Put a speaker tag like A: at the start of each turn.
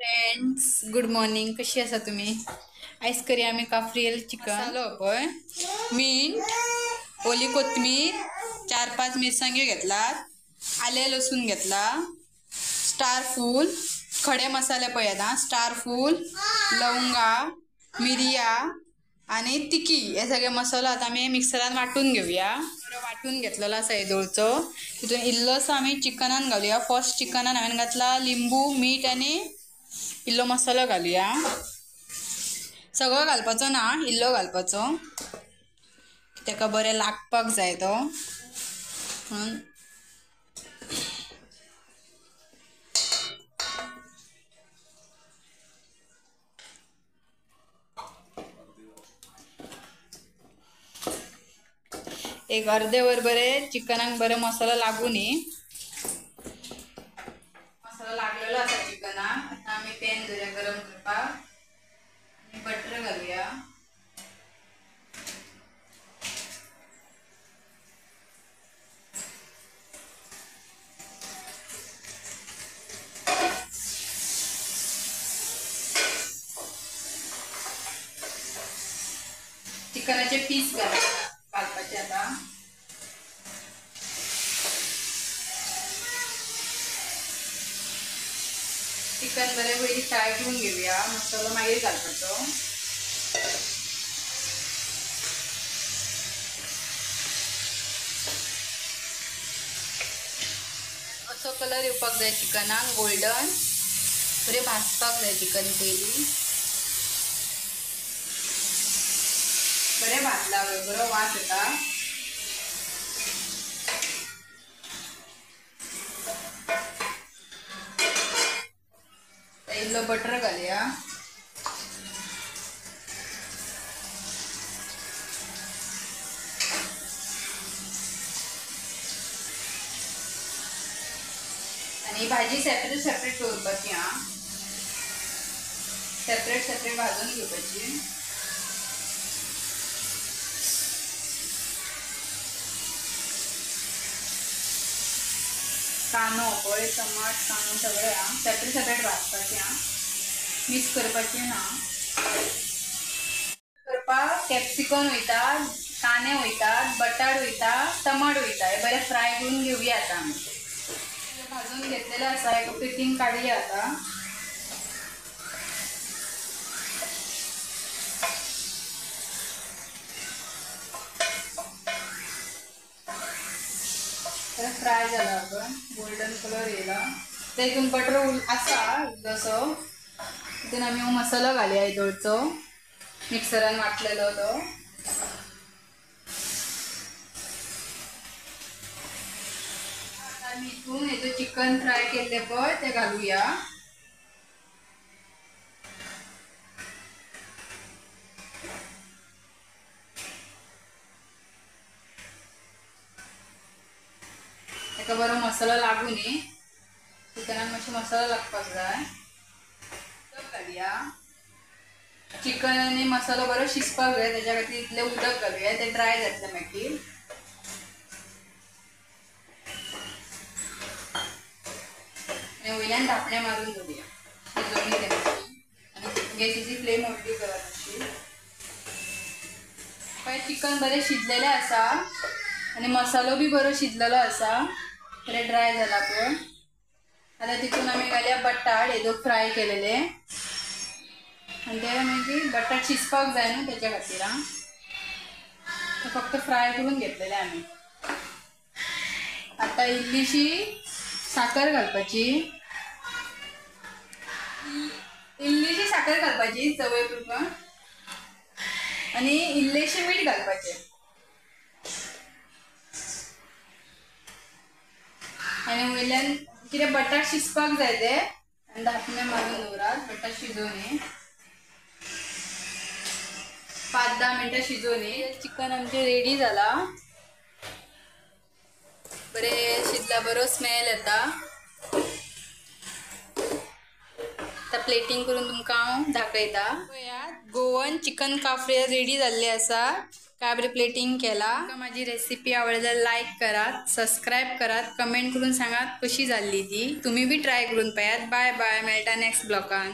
A: Friends, good morning. कशी आसा तुम्ही? आयज करी आमी काफ्रियल चिकन मसालो पळय, मीठ, ओली कोथमीर, 4-5 मिरसांग्यो घेतलात, आले लसूण घेतला, स्टार फूल, खडे मसाले पळय आता, स्टार फूल, लवंगा, मिरिया आणि तिकी हे सगळे मसालो आता आमी मिक्सरान वाटून घेऊया. वाटून घेतलेलो आसा येदोळचो. तितून इल्लोसो आमी चिकनान घालूया. फर्स्ट चिकनान हांवें घातला लिंबू, मीठ आणि इल्लो मसालो घालूया. सगळो घालपाचो ना, इल्लो घालपाचो, तेका बरें लागपाक जाय तो. एक अर्दे वर बरें चिकनाक बरें मसालो लागून मसालो लागलेलो आसा चिकनाक. आता आमी पॅन दवरूया गरम करपाक आनी बटर घालूया. चिकनाचे पीस घालपाचे आता. चिकन बरें पयलीं फ्राय करून घेवया, मसालो मागीर घालपाचो. असो कलर येवपाक जाय चिकनाक, गोल्डन. बरें भाजपाक जाय चिकन पयलीं. बरें भाजला, बरो वास येता. इल्लो बटर घालूया. आणि भाजी सेपरेट सेपरेट दवरपाची हा. सेपरेट भाजून घेवपाची. कांदो पळय, टमाट, कांदो सगळे हा सेपरेट भाजपाचे हा, मिक्स करपाचे ना. करपाक कॅप्सिकम वयतात, कांदे वयतात, बटाट वयता, टमाट वयता. हे बरें फ्राय करून घेवया आता आमी. भाजून घेतलेले आसा, एक पिकींग काडया आता. फ्राय झाला, आपण गोल्डन कलर येला. तितून बटर आसा जसो, तितून आमी मसालो घालूया येदोळचो मिक्सरान वाटलेलो तो. आता आमी हितून हेजो चिकन फ्राय केल्ले पळय ते घालूया. तेका बरो मसालो लागून चिकनाक मातसो मसालो लागपाक जाय. घालूया. चिकन आनी मसालो बरो शिजपाक जाय, त्याच्या खातीर इतलें उदक घालूया, ते ड्राय जातले मागीर. आनी वयल्यान धापणे मारून दवरुया, शिजोवनी तेची. आनी गॅसीची फ्लेम व्हडली कर मातशी. पळय चिकन बरें शिजलेलें आसा आनी मसालो बी बरो शिजलेलो आसा. बरें ड्राय जाला पळय. आता तितून आमी घालया बटाट येदो फ्राय केलेले. आणि ते मागीर बटाट शिजपाक जाय न्हू, त्याच्या खातीर ते फक्त फ्राय करून घेतलेले आमी. आता इल्लीशी साखर घालपाची. इल्लीशी साखर घालपाची चवय पुरता. आणि इल्लेशे मीठ घालपाचे. आणि वयल्यान कितें बटाट शिजपाक जाय ते, आनी धापणे मारून दवरात. बटाट शिजोवन 5-10 मिनटां शिजोवन चिकन आमचे रेडी जाला. बरें शिजला, बरो स्मेल येता. आता प्लेटिंग करून तुमकां हांव दाखयता. गोवन चिकन काफ्रियल रेडी जाल्ले आसा. काबरी प्लेटिंग केला. माझी रेसिपी आवडल्यास लाईक करात, सबस्क्राईब करात, कमेंट करून सांगात कशी झाली ती. तुम्ही बी ट्राय करून पळयात. बाय बाय, मेळटा नेक्स्ट ब्लॉगान.